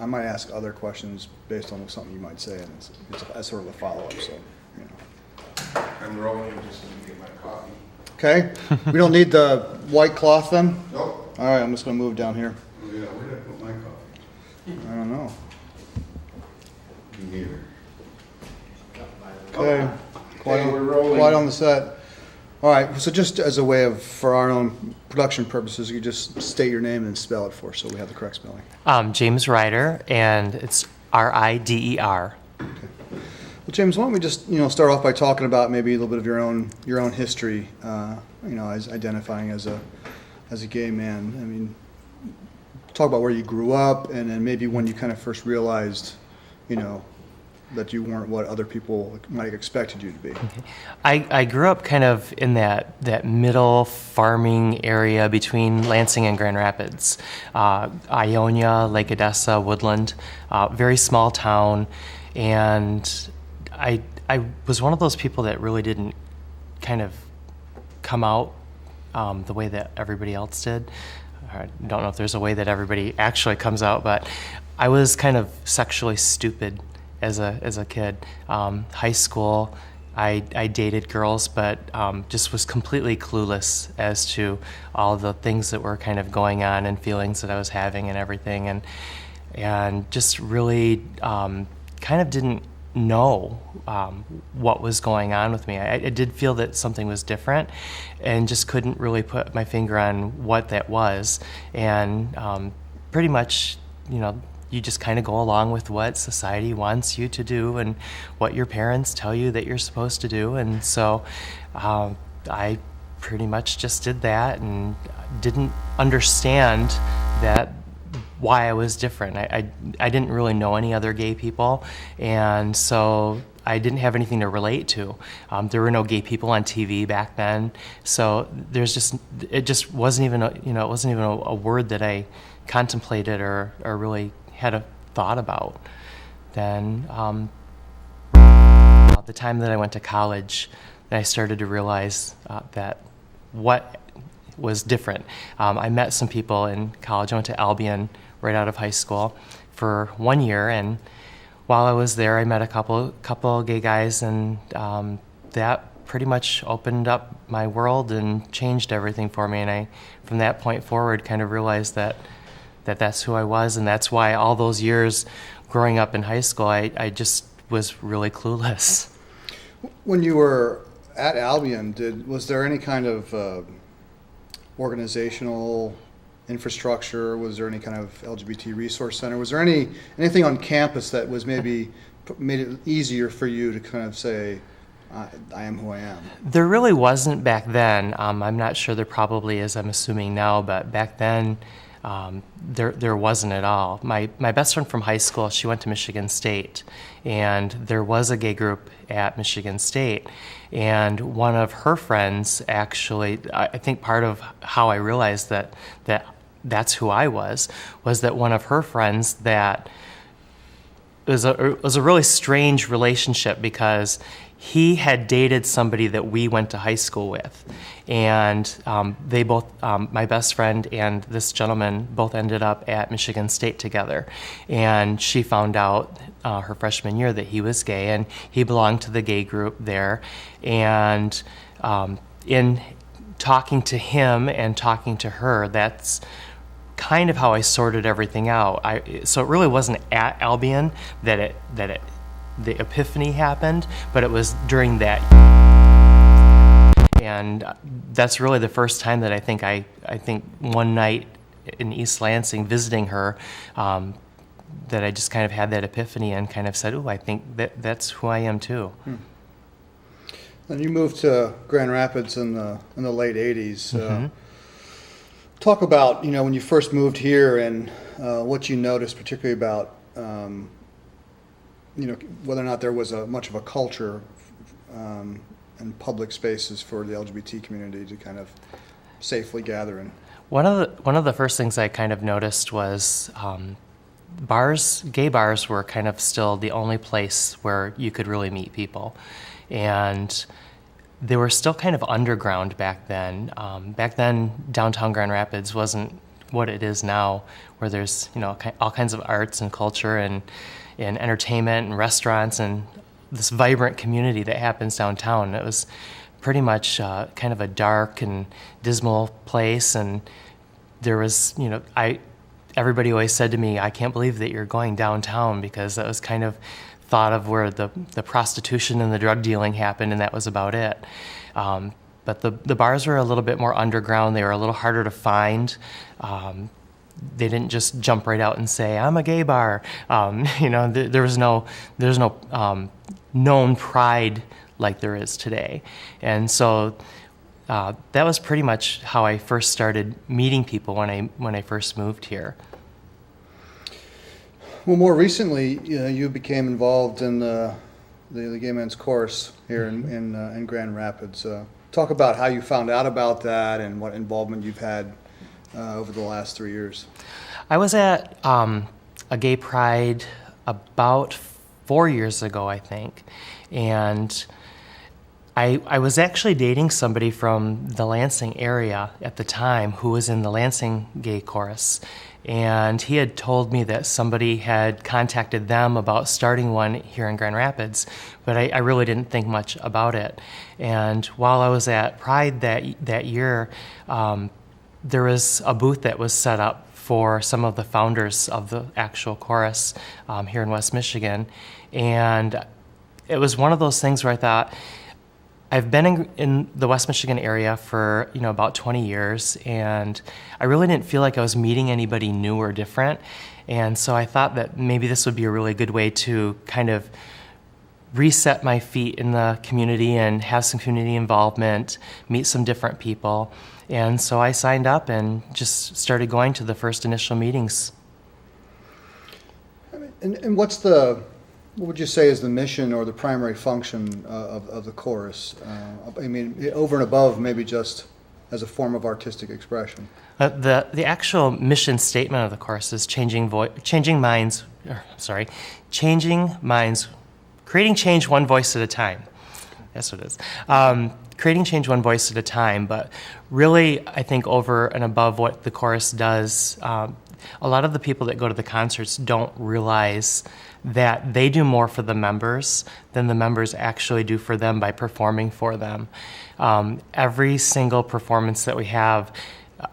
I might ask other questions based on something you might say, and it's as sort of a follow-up. So, you know. I'm rolling just to get my coffee. Okay. We don't need the white cloth then. Nope. All right. I'm just going to move down here. Oh, yeah, where did I put my coffee? I don't know. In here. Okay. Okay, we're rolling. Quiet on the set. All right. So just as a way of, for our own production purposes, you just state your name and spell it for us so we have the correct spelling. James Rider, and it's R-I-D-E-R. Okay. Well, James, why don't we just start off by talking about maybe a little bit of your own history, as identifying as a gay man. I mean, talk about where you grew up, and then maybe when you kind of first realized, that you weren't what other people might have expected you to be. Okay. I grew up kind of in that middle farming area between Lansing and Grand Rapids. Ionia, Lake Odessa, Woodland, very small town. And I was one of those people that really didn't kind of come out the way that everybody else did. I don't know if there's a way that everybody actually comes out, but I was kind of sexually stupid as a kid. High school, I dated girls, but just was completely clueless as to all the things that were kind of going on and feelings that I was having and everything, and just really kind of didn't know what was going on with me. I did feel that something was different, and just couldn't really put my finger on what that was. And pretty much, you just kind of go along with what society wants you to do and what your parents tell you that you're supposed to do. And so I pretty much just did that and didn't understand why I was different. I didn't really know any other gay people, and so I didn't have anything to relate to. There were no gay people on TV back then, so it just wasn't even a word that I contemplated or really had a thought about. Then the time that I went to college, I started to realize that what was different. I met some people in college. I went to Albion right out of high school for 1 year, and while I was there, I met a couple gay guys, and that pretty much opened up my world and changed everything for me. And I, from that point forward, kind of realized that's who I was, and that's why all those years growing up in high school, I just was really clueless. When you were at Albion, was there any kind of organizational infrastructure? Was there any kind of LGBT resource center? Was there anything on campus that was maybe made it easier for you to kind of say, I am who I am? There really wasn't back then. I'm not sure there probably is, I'm assuming now, but back then there wasn't at all. My best friend from high school, she went to Michigan State, and there was a gay group at Michigan State. And one of her friends, actually, I think part of how I realized that's who I was that one of her friends, that it was a really strange relationship, because he had dated somebody that we went to high school with, and they both, my best friend and this gentleman, both ended up at Michigan State together. And she found out her freshman year that he was gay, and he belonged to the gay group there. And in talking to him and talking to her, that's kind of how I sorted everything out. So it really wasn't at Albion that the epiphany happened, but it was during that. And that's really the first time that I think one night in East Lansing visiting her, that I just kind of had that epiphany and kind of said, "Ooh, I think that's who I am too." And you moved to Grand Rapids in the late '80s. Mm-hmm. Talk about when you first moved here and what you noticed, particularly about whether or not there was much of a culture and public spaces for the LGBT community to kind of safely gather in. One of the first things I kind of noticed was gay bars were kind of still the only place where you could really meet people, and they were still kind of underground back then. Back then, downtown Grand Rapids wasn't what it is now, where there's all kinds of arts and culture and entertainment and restaurants and this vibrant community that happens downtown. It was pretty much kind of a dark and dismal place, and there was, everybody always said to me, "I can't believe that you're going downtown," because that was kind of thought of where the prostitution and the drug dealing happened, and that was about it. But the bars were a little bit more underground. They were a little harder to find. They didn't just jump right out and say, "I'm a gay bar." There's no known pride like there is today. And so that was pretty much how I first started meeting people when I first moved here. Well, more recently, you became involved in the Gay Men's Chorus here in Grand Rapids. Talk about how you found out about that and what involvement you've had over the last 3 years. I was at a gay pride about 4 years ago, I think, and I was actually dating somebody from the Lansing area at the time who was in the Lansing Gay Chorus, and he had told me that somebody had contacted them about starting one here in Grand Rapids, but I really didn't think much about it. And while I was at Pride that year, there was a booth that was set up for some of the founders of the actual chorus here in West Michigan, and it was one of those things where I thought, I've been in the West Michigan area for about 20 years, and I really didn't feel like I was meeting anybody new or different. And so I thought that maybe this would be a really good way to kind of reset my feet in the community and have some community involvement, meet some different people. And so I signed up and just started going to the first initial meetings. And what would you say is the mission or the primary function of the chorus? Over and above maybe just as a form of artistic expression. The actual mission statement of the chorus is creating change one voice at a time. That's what it is. Creating change one voice at a time, but really I think over and above what the chorus does, a lot of the people that go to the concerts don't realize that they do more for the members than the members actually do for them by performing for them. Every single performance that we have,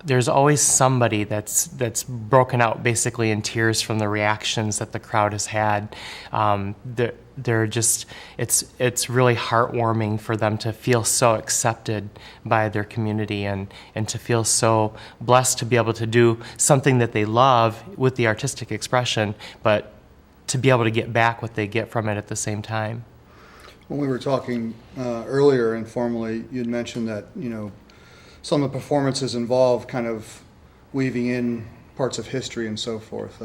there's always somebody that's broken out basically in tears from the reactions that the crowd has had. They're just, it's really heartwarming for them to feel so accepted by their community and to feel so blessed to be able to do something that they love with the artistic expression, but to be able to get back what they get from it at the same time. When we were talking earlier informally, you'd mentioned that, some of the performances involve kind of weaving in parts of history and so forth.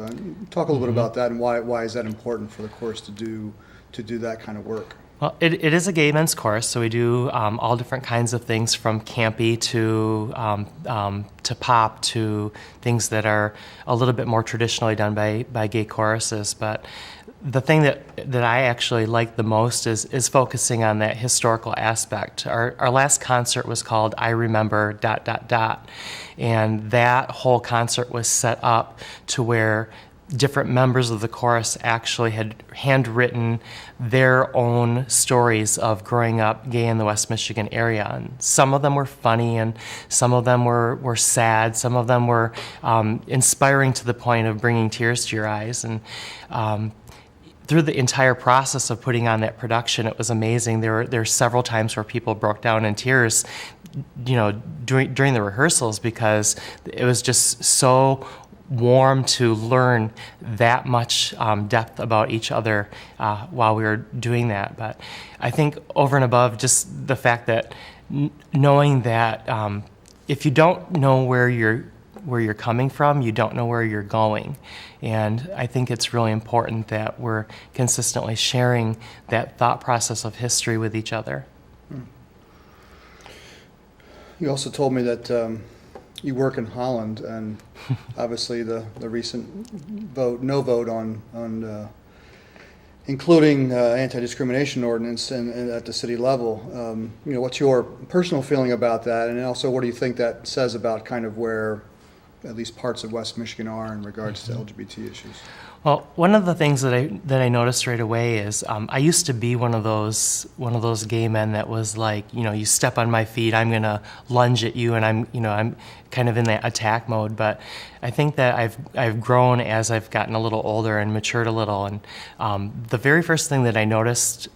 Talk a little bit about that, and why is that important for the chorus to do that kind of work? Well, it is a gay men's chorus, so we do all different kinds of things, from campy to pop to things that are a little bit more traditionally done by gay choruses. But the thing that I actually like the most is focusing on that historical aspect. Our last concert was called I Remember ... And that whole concert was set up to where different members of the chorus actually had handwritten their own stories of growing up gay in the West Michigan area. And some of them were funny, and some of them were sad, some of them were inspiring to the point of bringing tears to your eyes. And through the entire process of putting on that production, it was amazing. There were several times where people broke down in tears, during the rehearsals, because it was just so warm to learn that much depth about each other while we were doing that. But I think over and above just the fact that knowing that if you don't know where you're coming from, you don't know where you're going. And I think it's really important that we're consistently sharing that thought process of history with each other. You also told me that you work in Holland, and obviously the recent no vote on including anti-discrimination ordinance and at the city level. What's your personal feeling about that, and also what do you think that says about kind of where at least parts of West Michigan are in regards to LGBT issues? Well, one of the things that I noticed right away is I used to be one of those gay men that was like, you step on my feet, I'm gonna lunge at you, and I'm kind of in that attack mode. But I think that I've grown as I've gotten a little older and matured a little. And the very first thing that I noticed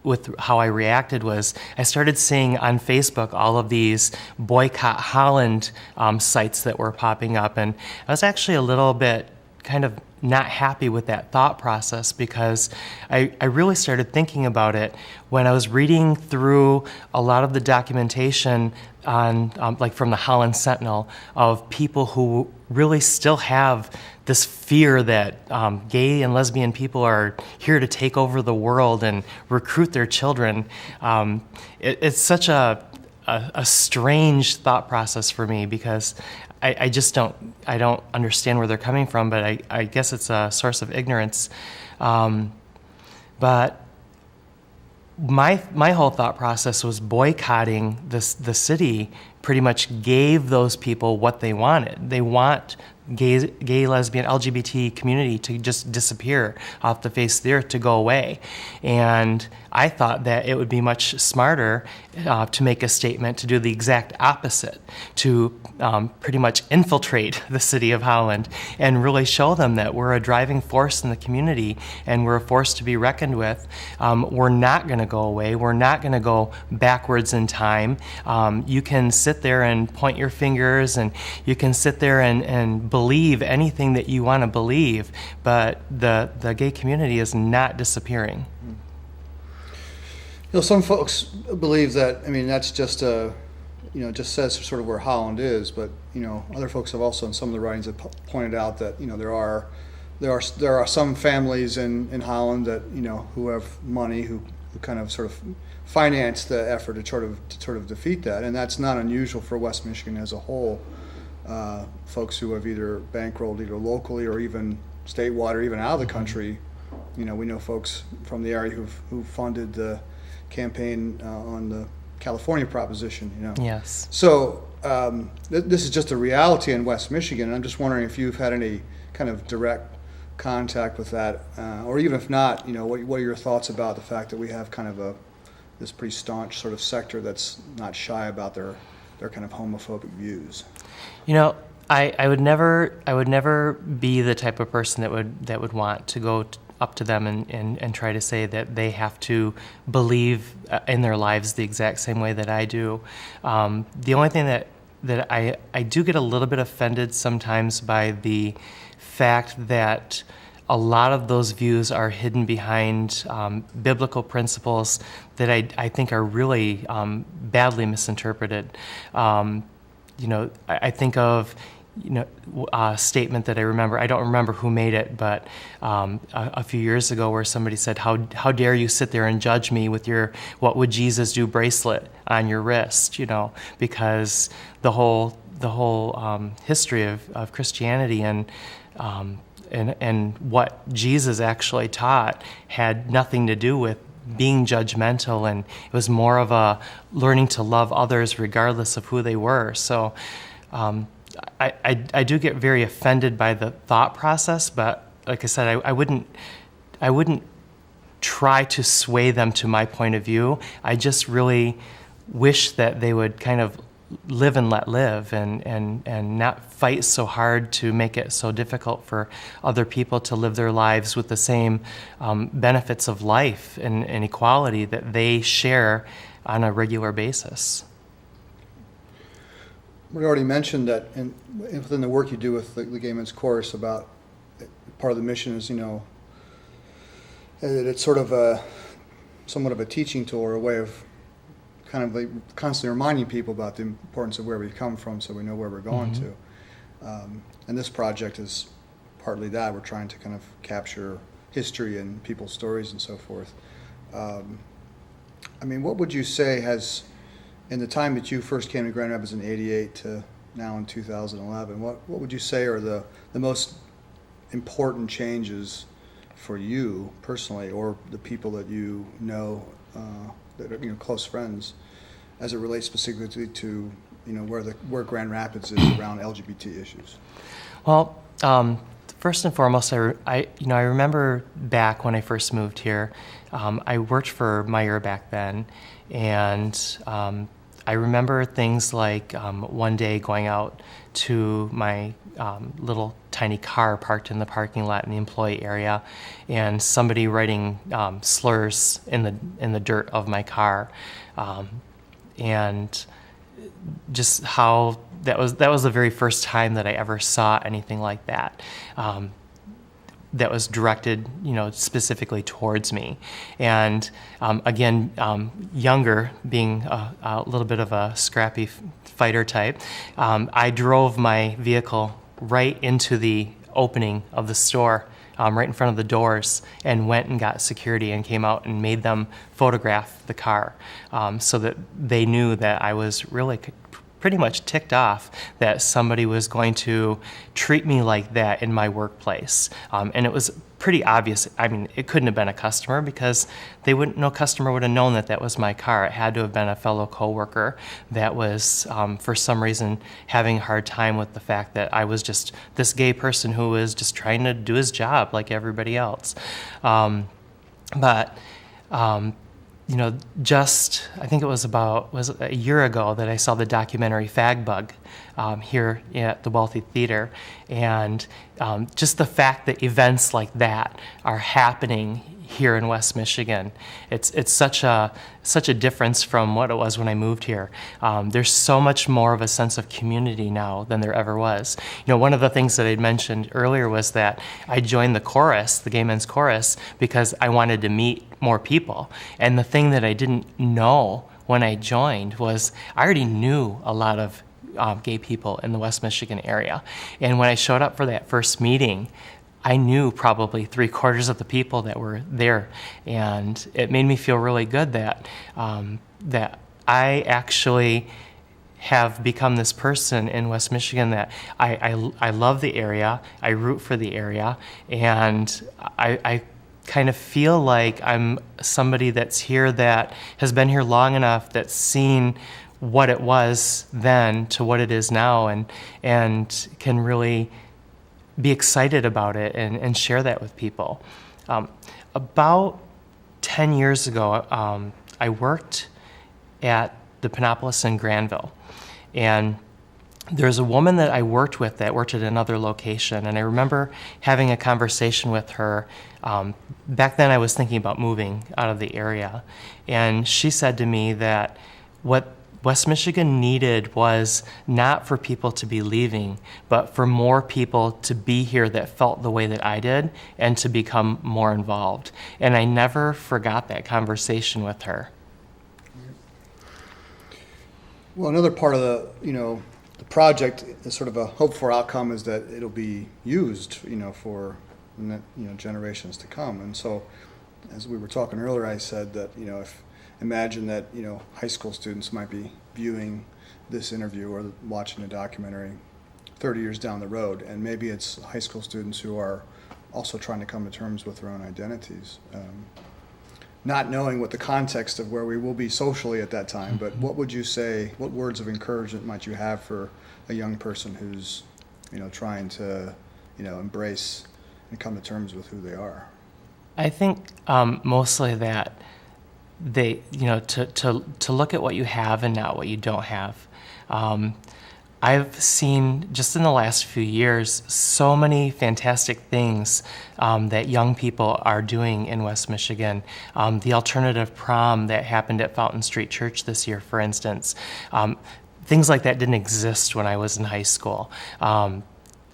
with how I reacted was I started seeing on Facebook all of these boycott Holland sites that were popping up, and I was actually a little bit kind of not happy with that thought process, because I really started thinking about it when I was reading through a lot of the documentation on like from the Holland Sentinel of people who really still have this fear that gay and lesbian people are here to take over the world and recruit their children. It's such a strange thought process for me, because I just don't understand where they're coming from, but I guess it's a source of ignorance. But my whole thought process was boycotting the city pretty much gave those people what they wanted. They want gay, lesbian, LGBT community to just disappear off the face of the earth, to go away. And I thought that it would be much smarter to make a statement to do the exact opposite, to pretty much infiltrate the city of Holland and really show them that we're a driving force in the community and we're a force to be reckoned with. We're not going to go away. We're not going to go backwards in time. You can sit there and point your fingers, and you can sit there and believe anything that you want to believe, but the gay community is not disappearing. Some folks believe that, that's just just says sort of where Holland is, but, other folks have also in some of the writings have pointed out that, there are some families in Holland that, who have money, who kind of sort of finance the effort to sort of defeat that, and that's not unusual for West Michigan as a whole. Folks who have either bankrolled either locally or even statewide or even out of the country. We know folks from the area who funded the campaign on the California proposition. Yes. So this is just a reality in West Michigan, and I'm just wondering if you've had any kind of direct contact with that, or even if not, what are your thoughts about the fact that we have kind of this pretty staunch sort of sector that's not shy about their kind of homophobic views? I would never be the type of person that would want to go up to them and try to say that they have to believe in their lives the exact same way that I do. The only thing that I do get a little bit offended sometimes by the fact that a lot of those views are hidden behind biblical principles that I think are really badly misinterpreted. I think of a statement that I remember. I don't remember who made it, but a few years ago, where somebody said, "How dare you sit there and judge me with your 'What would Jesus do' bracelet on your wrist?" Because the whole history of Christianity and what Jesus actually taught had nothing to do with being judgmental, and it was more of a learning to love others regardless of who they were. So I do get very offended by the thought process, but like I said, I wouldn't try to sway them to my point of view. I just really wish that they would kind of live and let live, and not fight so hard to make it so difficult for other people to live their lives with the same benefits of life and equality that they share on a regular basis. We already mentioned that within the work you do with the Gay Men's Chorus, about part of the mission is, that it's sort of somewhat of a teaching tool, or a way of kind of like constantly reminding people about the importance of where we come from, so we know where we're going to. And this project is partly that. We're trying to kind of capture history and people's stories and so forth. What would you say has, in the time that you first came to Grand Rapids in '88 to now in 2011, what would you say are the most important changes for you personally, or the people that that are close friends, as it relates specifically to where Grand Rapids is around LGBT issues? Well, first and foremost, I remember back when I first moved here, I worked for Meyer back then, and I remember things like one day going out to my little tiny car parked in the parking lot in the employee area, and somebody writing slurs in the dirt of my car, and just how that was the very first time that I ever saw anything like that. That was directed, specifically towards me. And again, younger, being a little bit of a scrappy fighter type, I drove my vehicle right into the opening of the store, right in front of the doors, and went and got security and came out and made them photograph the car, so that they knew that I was really pretty much ticked off that somebody was going to treat me like that in my workplace. And it was pretty obvious. I mean, it couldn't have been a customer, because no customer would have known that that was my car. It had to have been a fellow coworker that was, for some reason, having a hard time with the fact that I was just this gay person who was just trying to do his job like everybody else. Just, I think it was a year ago that I saw the documentary Fag Bug here at the Wealthy Theater. And just the fact that events like that are happening here in West Michigan, it's such a difference from what it was when I moved here. There's so much more of a sense of community now than there ever was. One of the things that I'd mentioned earlier was that I joined the chorus, the Gay Men's Chorus, because I wanted to meet more people. And the thing that I didn't know when I joined was I already knew a lot of gay people in the West Michigan area. And when I showed up for that first meeting, I knew probably 3/4 of the people that were there, and it made me feel really good that I actually have become this person in West Michigan that I love the area, I root for the area, and I kind of feel like I'm somebody that's here that has been here long enough, that's seen what it was then to what it is now, and can really be excited about it and share that with people. About 10 years ago, I worked at the Panopolis in Granville, and there's a woman that I worked with that worked at another location, and I remember having a conversation with her. Back then I was thinking about moving out of the area, and she said to me that what West Michigan needed was not for people to be leaving, but for more people to be here that felt the way that I did and to become more involved. And I never forgot that conversation with her. Well, another part of the project, is sort of a hope for outcome, is that it'll be used, for generations to come. And so, as we were talking earlier, I said that, imagine that, high school students might be viewing this interview or watching a documentary 30 years down the road, and maybe it's high school students who are also trying to come to terms with their own identities, not knowing what the context of where we will be socially at that time. But what would you say, what words of encouragement might you have for a young person who's, trying to, embrace and come to terms with who they are? I think mostly that they, to look at what you have and not what you don't have. I've seen just in the last few years so many fantastic things that young people are doing in West Michigan. The alternative prom that happened at Fountain Street Church this year, for instance, things like that didn't exist when I was in high school.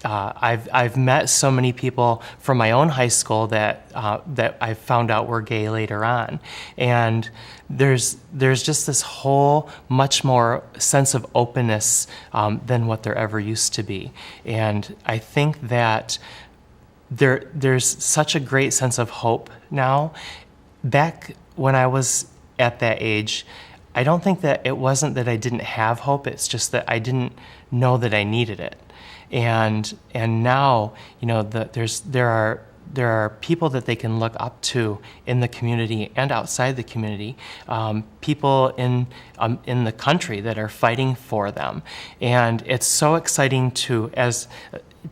I've met so many people from my own high school that I found out were gay later on, and there's just this whole much more sense of openness than what there ever used to be, and I think that there's such a great sense of hope now. Back when I was at that age, I don't think that it wasn't that I didn't have hope. It's just that I didn't know that I needed it. And now, there are are people that they can look up to in the community and outside the community, people in the country that are fighting for them. And it's so exciting to,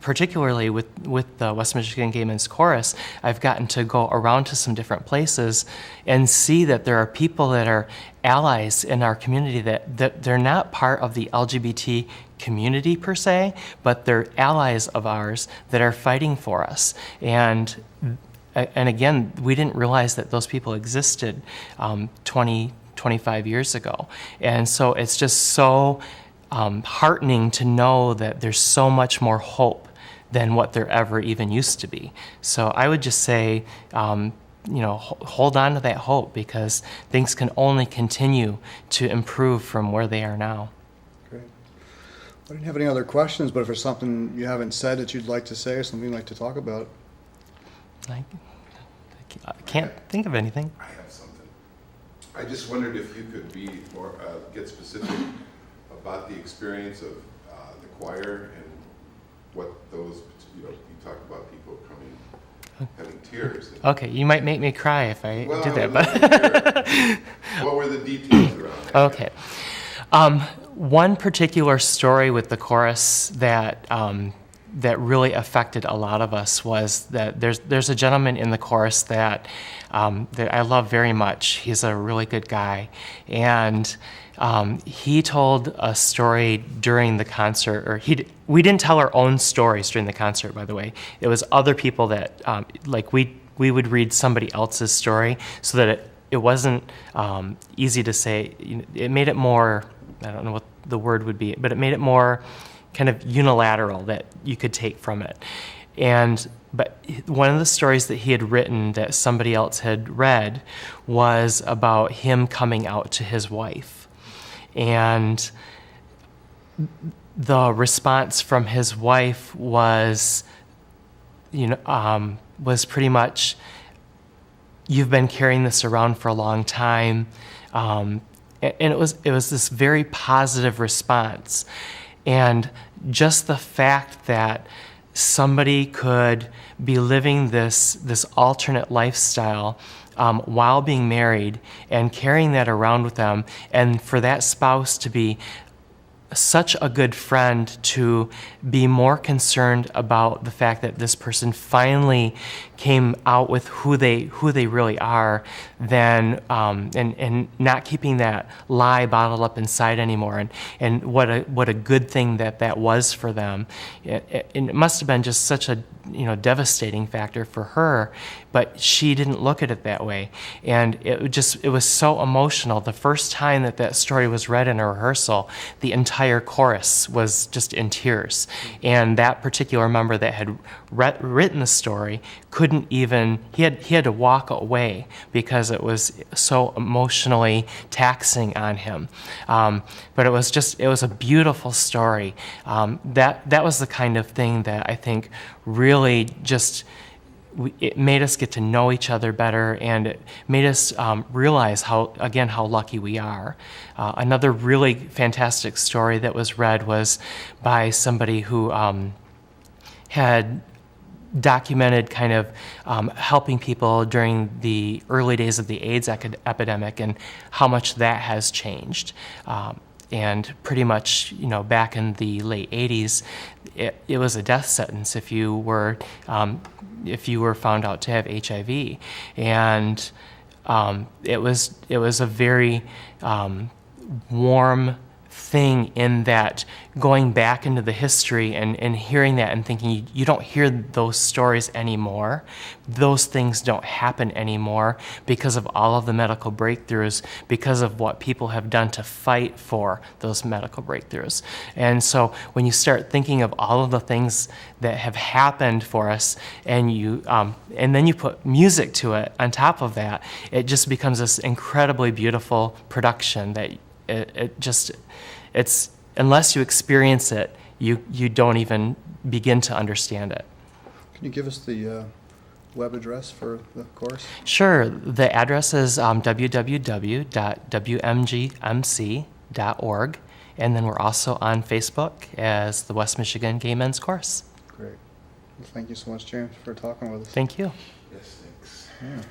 particularly with the West Michigan Gay Men's Chorus, I've gotten to go around to some different places and see that there are people that are allies in our community that they're not part of the LGBT community per se, but they're allies of ours that are fighting for us. And again, we didn't realize that those people existed 25 years ago. And so it's just so heartening to know that there's so much more hope than what there ever even used to be. So I would just say, hold on to that hope, because things can only continue to improve from where they are now. Great. I didn't have any other questions, but if there's something you haven't said that you'd like to say or something you'd like to talk about. I can't think of anything. I have something. I just wondered if you could be more, get specific about the experience of the choir and what those, you talked about people having tears. Okay, you might make me cry if I do that. But what were the details around that? Okay. One particular story with the chorus that really affected a lot of us was that there's a gentleman in the chorus that I love very much. He's a really good guy, and he told a story during the concert, or we didn't tell our own stories during the concert, by the way. It was other people that, we would read somebody else's story so that it wasn't easy to say. It made it more, I don't know what the word would be, but it made it more kind of unilateral that you could take from it. But one of the stories that he had written that somebody else had read was about him coming out to his wife. And the response from his wife was, was pretty much, "You've been carrying this around for a long time." And it was this very positive response. And just the fact that somebody could be living this alternate lifestyle while being married and carrying that around with them, and for that spouse to be such a good friend, to be more concerned about the fact that this person finally came out with who they really are, than and not keeping that lie bottled up inside anymore, and what a good thing that was for them. It must have been just such a devastating factor for her, but she didn't look at it that way. And it was so emotional. The first time that story was read in a rehearsal, the entire chorus was just in tears. And that particular member that had written the story couldn't even, he had to walk away because it was so emotionally taxing on him. But it was a beautiful story. That was the kind of thing that I think really just, it made us get to know each other better, and it made us realize how lucky we are. Another really fantastic story that was read was by somebody who had documented kind of helping people during the early days of the AIDS epidemic and how much that has changed. And pretty much, back in the late 80s, it was a death sentence if you were found out to have HIV, and it was a very warm thing, in that going back into the history and hearing that and thinking, you don't hear those stories anymore. Those things don't happen anymore because of all of the medical breakthroughs, because of what people have done to fight for those medical breakthroughs. And so when you start thinking of all of the things that have happened for us, and then you put music to it on top of that, it just becomes this incredibly beautiful production that it's unless you experience it, you don't even begin to understand it. Can you give us the web address for the course? Sure. The address is www.wmgmc.org, and then we're also on Facebook as the West Michigan Gay Men's Course. Great. Well, thank you so much, James, for talking with us. Thank you. Yes, thanks. Yeah.